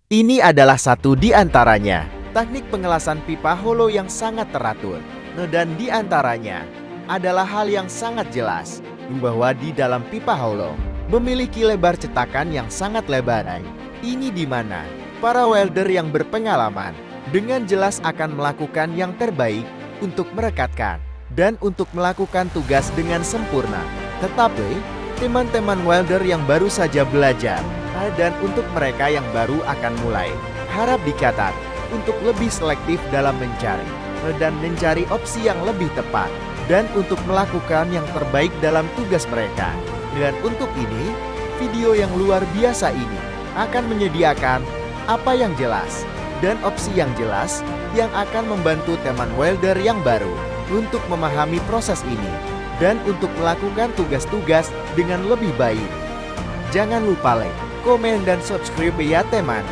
Ini adalah satu di antaranya, teknik pengelasan pipa holo yang sangat teratur. Dan di antaranya adalah hal yang sangat jelas, bahwa di dalam pipa holo memiliki lebar cetakan yang sangat lebar. Ini di mana para welder yang berpengalaman dengan jelas akan melakukan yang terbaik untuk merekatkan dan untuk melakukan tugas dengan sempurna. Tetapi, teman-teman welder yang baru saja belajar dan untuk mereka yang baru akan mulai, harap dicatat untuk lebih selektif dalam mencari dan mencari opsi yang lebih tepat dan untuk melakukan yang terbaik dalam tugas mereka. Dan untuk ini, video yang luar biasa ini akan menyediakan apa yang jelas dan opsi yang jelas yang akan membantu teman welder yang baru untuk memahami proses ini dan untuk melakukan tugas-tugas dengan lebih baik. Jangan lupa like, komen, dan subscribe ya teman.